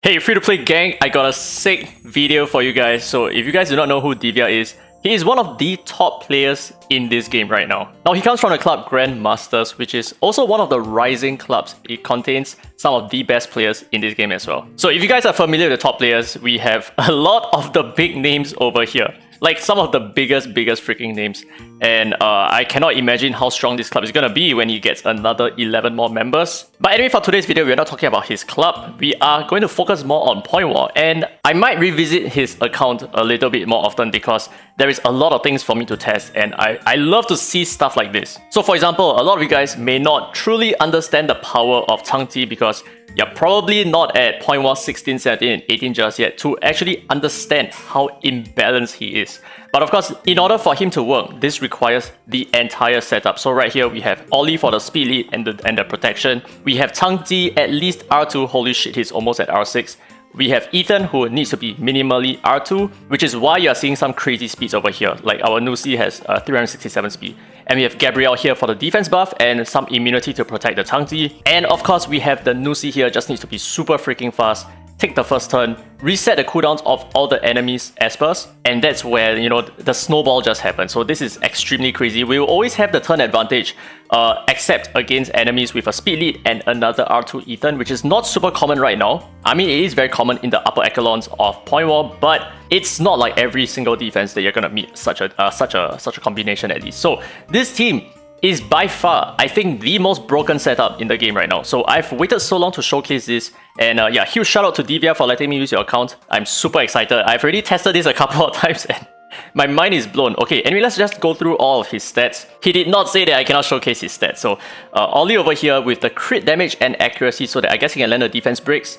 Hey, free-to-play gang, I got a sick video for you guys. So if you guys do not know who Divya is, he is one of the top players in this game right now. Now, he comes from the club Grandmasters, which is also one of the rising clubs. It contains some of the best players in this game as well. So if you guys are familiar with the top players, we have a lot of the big names over here. Like some of the biggest freaking names. And I cannot imagine how strong this club is gonna be when he gets another 11 more members. But anyway, for today's video, we're not talking about his club. We are going to focus more on Point War. And I might revisit his account a little bit more often because there is a lot of things for me to test. And I love to see stuff like this. So for example, a lot of you guys may not truly understand the power of Cang because you're probably not at Point War 16, 17, and 18 just yet to actually understand how imbalanced he is. But of course, in order for him to work, this requires the entire setup. So right here, we have Ollie for the speed lead and the protection. We have Cang at least R2. Holy shit, he's almost at R6. We have Ethan, who needs to be minimally R2, which is why you're seeing some crazy speeds over here. Like our Nusi has 367 speed. And we have Gabrielle here for the defense buff and some immunity to protect the Cang. And of course, we have the Nusi here, just needs to be super freaking fast. Take the first turn, reset the cooldowns of all the enemies' espers, and that's where, you know, the snowball just happened. So this is extremely crazy. We will always have the turn advantage, except against enemies with a speed lead and another R2 Ethan, which is not super common right now. I mean, it is very common in the upper echelons of Point War, but it's not like every single defense that you're gonna meet such a combination at least. So this team is by far, I think, the most broken setup in the game right now. So I've waited so long to showcase this, and yeah, huge shout out to Divya for letting me use your account. I'm super excited. I've already tested this a couple of times and my mind is blown. Okay, anyway, let's just go through all of his stats. He did not say that I cannot showcase his stats. So Ollie over here with the crit damage and accuracy, so that I guess he can land the defense breaks.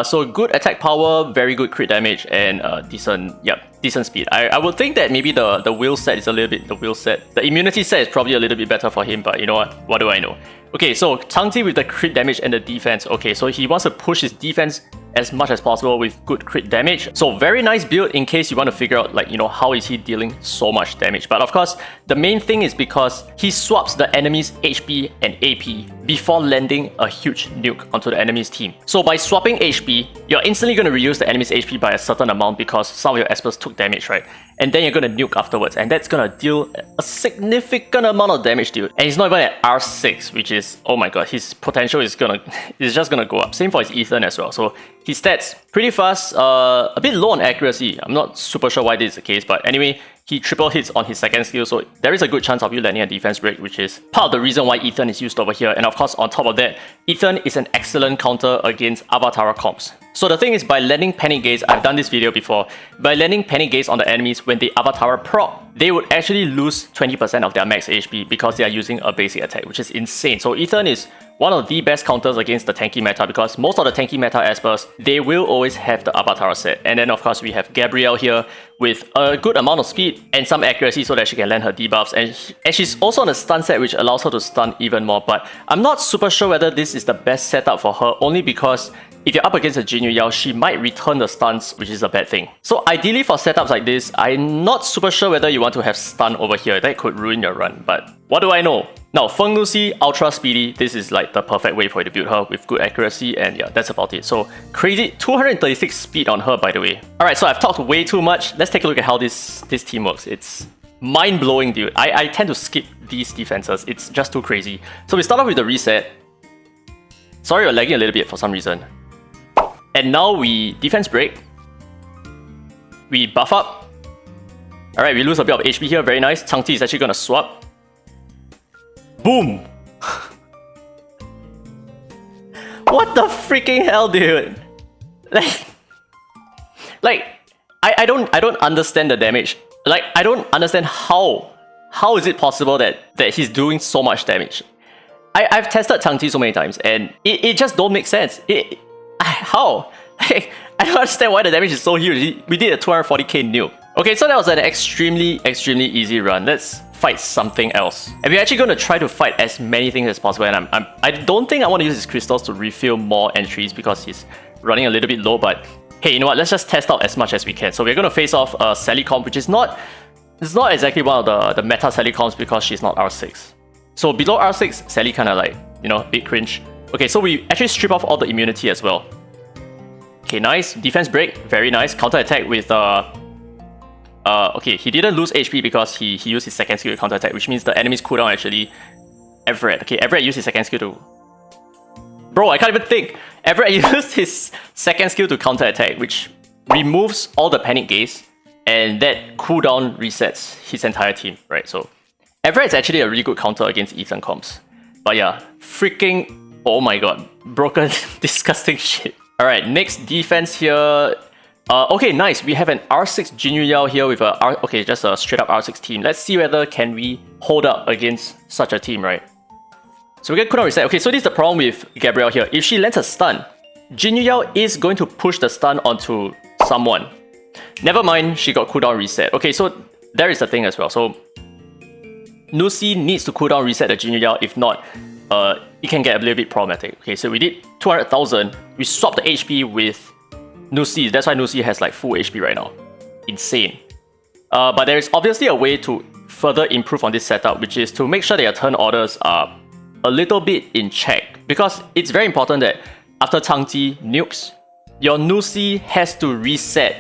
So good attack power, very good crit damage, and decent speed. I would think that maybe the will set is a little bit, the immunity set is probably a little bit better for him, but you know what do I know? Okay, so Cang with the crit damage and the defense. Okay, so he wants to push his defense as much as possible with good crit damage. So very nice build in case you want to figure out, like, you know, how is he dealing so much damage. But of course, the main thing is because he swaps the enemy's HP and AP before landing a huge nuke onto the enemy's team. So by swapping HP, you're instantly going to reduce the enemy's HP by a certain amount because some of your espers took damage, right? And then you're going to nuke afterwards, and that's going to deal a significant amount of damage, dude. And he's not even at R6, which is, oh my god, his potential is just gonna go up. Same for his Ethan as well. So his stats pretty fast, a bit low on accuracy. I'm not super sure why this is the case, but anyway, he triple hits on his second skill, so there is a good chance of you landing a defense break, which is part of the reason why Ethan is used over here. And of course, on top of that, Ethan is an excellent counter against Avatar comps. So the thing is, by landing Panic Gaze, I've done this video before, by landing Panic Gaze on the enemies when they Avatar proc, they would actually lose 20% of their max HP because they are using a basic attack, which is insane. So Ethan is one of the best counters against the tanky meta because most of the tanky meta espers, they will always have the Avatar set. And then of course we have Gabrielle here with a good amount of speed and some accuracy so that she can land her debuffs. And she's also on a stun set, which allows her to stun even more. But I'm not super sure whether this is the best setup for her, only because if you're up against a Jinyu Yao, she might return the stuns, which is a bad thing. So ideally for setups like this, I'm not super sure whether you want to have stun over here. That could ruin your run, but what do I know? Now, Feng Lucy, ultra speedy, this is like the perfect way for you to build her with good accuracy, and yeah, that's about it. So crazy, 236 speed on her, by the way. Alright, so I've talked way too much. Let's take a look at how this team works. It's mind-blowing, dude. I tend to skip these defenses. It's just too crazy. So we start off with the reset. Sorry, we're lagging a little bit for some reason. And now we defense break. We buff up. Alright, we lose a bit of HP here. Very nice. Cang is actually gonna swap. Boom! What the freaking hell, dude? Like I don't understand the damage. Like, I don't understand how is it possible that he's doing so much damage. I've tested Cang so many times and it just don't make sense. How? I don't understand why the damage is so huge. We did a 240k nuke. Okay, so that was an extremely easy run. Let's fight something else. And we're actually going to try to fight as many things as possible. And I don't think I want to use his crystals to refill more entries because he's running a little bit low. But hey, you know what? Let's just test out as much as we can. So we're going to face off Sally comp, which is not exactly one of the meta Sally comps because she's not R6. So below R6, Sally kind of like, you know, a bit cringe. Okay, so we actually strip off all the immunity as well. Okay, nice. Defense break, very nice. Counter attack with okay, he didn't lose HP because he used his second skill to counter attack, which means the enemy's cooldown actually. Everett. Okay, Everett used his second skill to. Bro, I can't even think. Everett used his second skill to counter attack, which removes all the panic gaze, and that cooldown resets his entire team, right? So Everett is actually a really good counter against Ethan comps. But yeah, freaking, oh my god, broken, disgusting shit. Alright, next defense here. Okay, nice. We have an R6 Jinyu Yao here with just a straight up R6 team. Let's see whether can we hold up against such a team, right? So we get cooldown reset. Okay, so this is the problem with Gabrielle here. If she lands a stun, Jinyu Yao is going to push the stun onto someone. Never mind, she got cooldown reset. Okay, so there is the thing as well. So Nusi needs to cooldown reset the Jinyu Yao. If not, it can get a little bit problematic. Okay, so we did 200,000. We swapped the HP with Nusi. That's why Nusi has like full HP right now. Insane. But there is obviously a way to further improve on this setup, which is to make sure that your turn orders are a little bit in check. Because it's very important that after Changji nukes, your Nusi has to reset.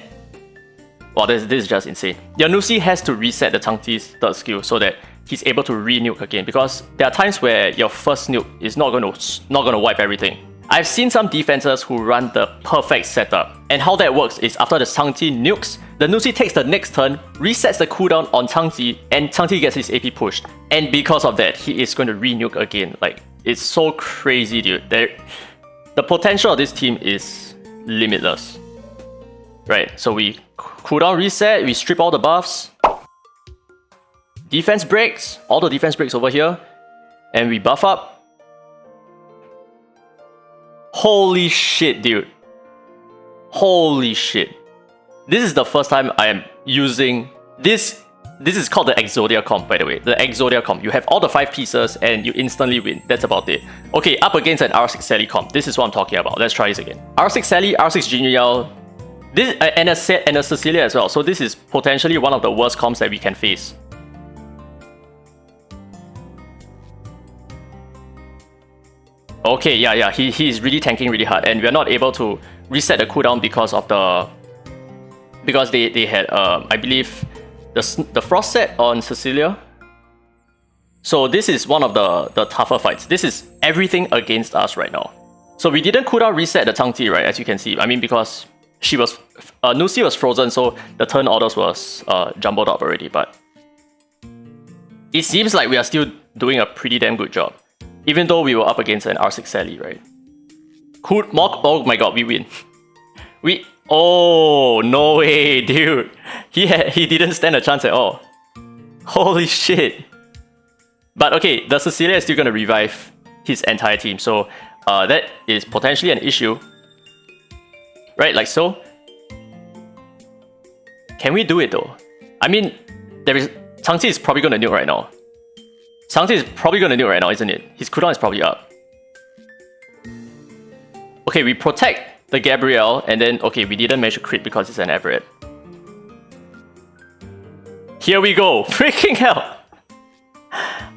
Wow, this is just insane. Your Nusi has to reset the Changji's third skill so that he's able to re-nuke again. Because there are times where your first nuke is not going to wipe everything. I've seen some defenses who run the perfect setup. And how that works is after the Changji nukes, the Nusi takes the next turn, resets the cooldown on Changji, and Changji gets his AP pushed. And because of that, he is going to re-nuke again. Like, it's so crazy, dude. The potential of this team is limitless. Right, so we cooldown reset, we strip all the buffs. Defense breaks, all the defense breaks over here. And we buff up. Holy shit, dude. Holy shit. This is the first time I am using this. This is called the Exodia comp, by the way. The Exodia comp. You have all the 5 pieces and you instantly win. That's about it. Okay, up against an R6 Sally comp. This is what I'm talking about. Let's try this again. R6 Sally, R6 Jinyu Yao. This, and a Cecilia as well. So this is potentially one of the worst comps that we can face. Okay, yeah, he's really tanking really hard, and we're not able to reset the cooldown because of they had I believe the frost set on Cecilia. So this is one of the tougher fights. This is everything against us right now. So we didn't cooldown reset the Changji, right? As you can see, I mean, because she was Nusi was frozen, so the turn orders was jumbled up already. But it seems like we are still doing a pretty damn good job. Even though we were up against an R6 Sally, right? Cool, oh my god, we win. Oh, no way, dude. He didn't stand a chance at all. Holy shit. But okay, the Cecilia is still gonna revive his entire team, so that is potentially an issue. Right, like so. Can we do it though? I mean, Changji is probably gonna nuke right now. Changji is probably gonna nuke right now, isn't it? His cooldown is probably up. Okay, we protect the Gabrielle, and then, okay, we didn't manage to crit because it's an Everett. Here we go! Freaking hell!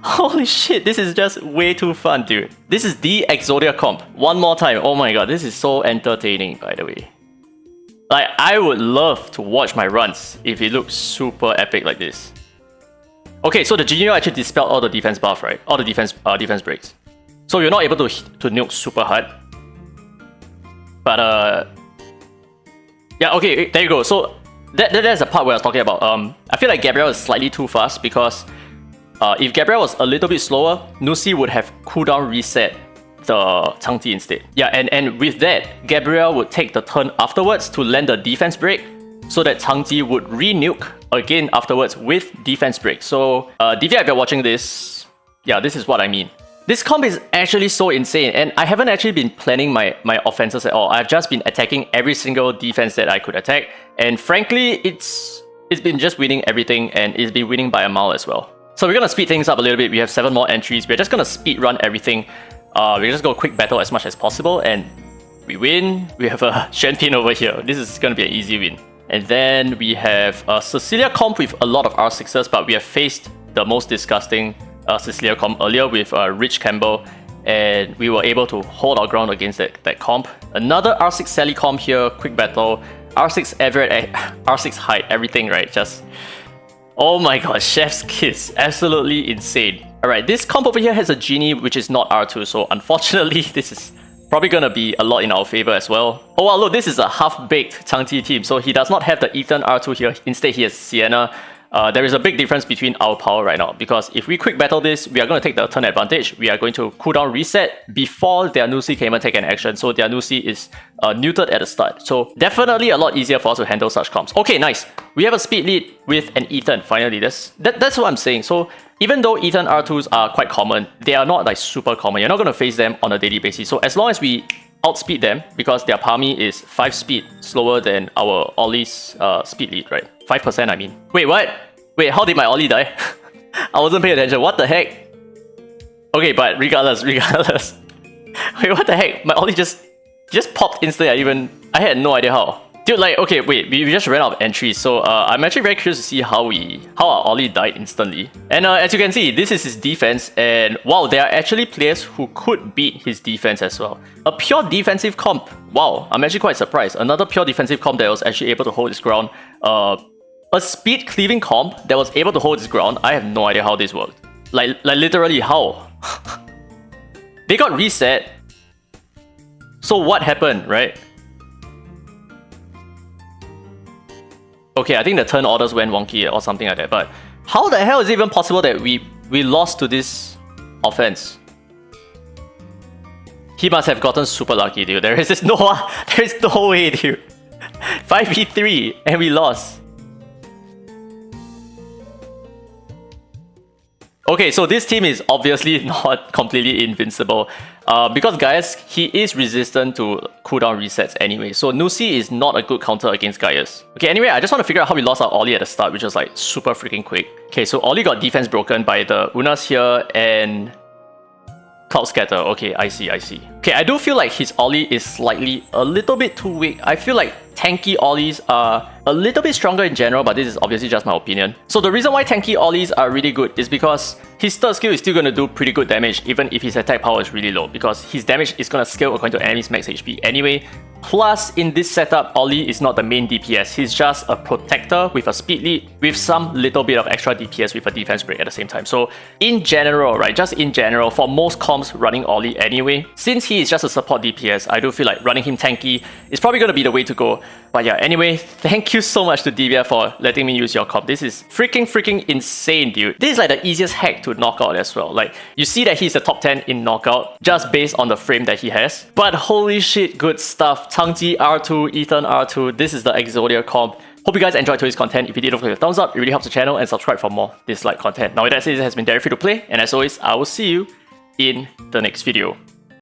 Holy shit, this is just way too fun, dude. This is the Exodia comp. One more time. Oh my god, this is so entertaining, by the way. Like, I would love to watch my runs if it looks super epic like this. Okay, so the Jinyu actually dispelled all the defense buff, right? All the defense breaks. So you're not able to nuke super hard. But yeah, okay, there you go. So that's the part where I was talking about. I feel like Gabrielle is slightly too fast because if Gabrielle was a little bit slower, Nusi would have cooldown reset the Changji instead. Yeah, and with that, Gabrielle would take the turn afterwards to land the defense break, so that Changji would re-nuke again afterwards with defense break. So, Divya, if you're watching this, yeah, this is what I mean. This comp is actually so insane, and I haven't actually been planning my offenses at all. I've just been attacking every single defense that I could attack, and frankly, it's been just winning everything, and it's been winning by a mile as well. So we're gonna speed things up a little bit. We have 7 more entries. We're just gonna speed run everything. We're just gonna quick battle as much as possible, and we win. We have a Shenpin over here. This is gonna be an easy win. And then we have Cecilia comp with a lot of R6s, but we have faced the most disgusting Cecilia comp earlier with Rich Campbell, and we were able to hold our ground against that comp. Another R6 Sally comp here, quick battle. R6 Everett, R6 height, everything, right? Just... oh my god, Chef's Kiss. Absolutely insane. Alright, this comp over here has a Genie, which is not R2, so unfortunately, this is probably gonna be a lot in our favor as well. Oh wow, look, this is a half-baked Changji team, so he does not have the Ethan R2 here. Instead, he has Sienna. There is a big difference between our power right now, because if we quick battle this, we are going to take the turn advantage. We are going to cooldown reset before their Nusi can even take an action, so their Nusi is neutered at the start. So definitely a lot easier for us to handle such comps. Okay, nice. We have a speed lead with an Ethan, finally. That's what I'm saying. So even though Ethan R2s are quite common, they are not like super common. You're not going to face them on a daily basis. So as long as we outspeed them, because their Palmy is 5 speed slower than our Ollie's speed lead, right? 5% I mean. Wait, what? Wait, how did my Ollie die? I wasn't paying attention. What the heck? Okay, but regardless. Wait, what the heck? My Ollie just popped instantly. I had no idea how. Dude, like, okay, wait, we just ran out of entries, so I'm actually very curious to see how our Ollie died instantly. And as you can see, this is his defense, and wow, there are actually players who could beat his defense as well. A pure defensive comp. Wow, I'm actually quite surprised. Another pure defensive comp that was actually able to hold its ground. A speed cleaving comp that was able to hold its ground. I have no idea how this worked. Like literally how? They got reset. So what happened, right? Okay, I think the turn orders went wonky or something like that, but how the hell is it even possible that we lost to this offense? He must have gotten super lucky, dude. There is no way, dude. 5v3 and we lost. Okay, so this team is obviously not completely invincible. Because Gaius, he is resistant to cooldown resets anyway. So Nusi is not a good counter against Gaius. Okay, anyway, I just want to figure out how we lost our Ollie at the start, which was like super freaking quick. Okay, so Ollie got defense broken by the Unas here and Cloud Scatter. Okay, I see. Okay, I do feel like his Ollie is slightly a little bit too weak. I feel like tanky Ollies are a little bit stronger in general, but this is obviously just my opinion. So the reason why tanky Ollies are really good is because his third skill is still going to do pretty good damage even if his attack power is really low, because his damage is going to scale according to enemy's max HP anyway. Plus, in this setup, Ollie is not the main DPS. He's just a protector with a speed lead with some little bit of extra DPS with a defense break at the same time. So in general, right, just in general, for most comps running Ollie anyway, since he is just a support DPS, I do feel like running him tanky is probably going to be the way to go. But yeah, anyway, thank you so much to Divya for letting me use your comp. This is freaking insane, dude. This is like the easiest hack to knock out as well. Like, you see that he's the top 10 in knockout just based on the frame that he has. But holy shit, good stuff. Changji R2, Ethan R2, this is the Exodia comp. Hope you guys enjoyed today's content. If you did, don't forget to thumbs up. It really helps the channel, and subscribe for more Dislyte content. Now with that said, it has been Derek Free to Play, and as always, I will see you in the next video.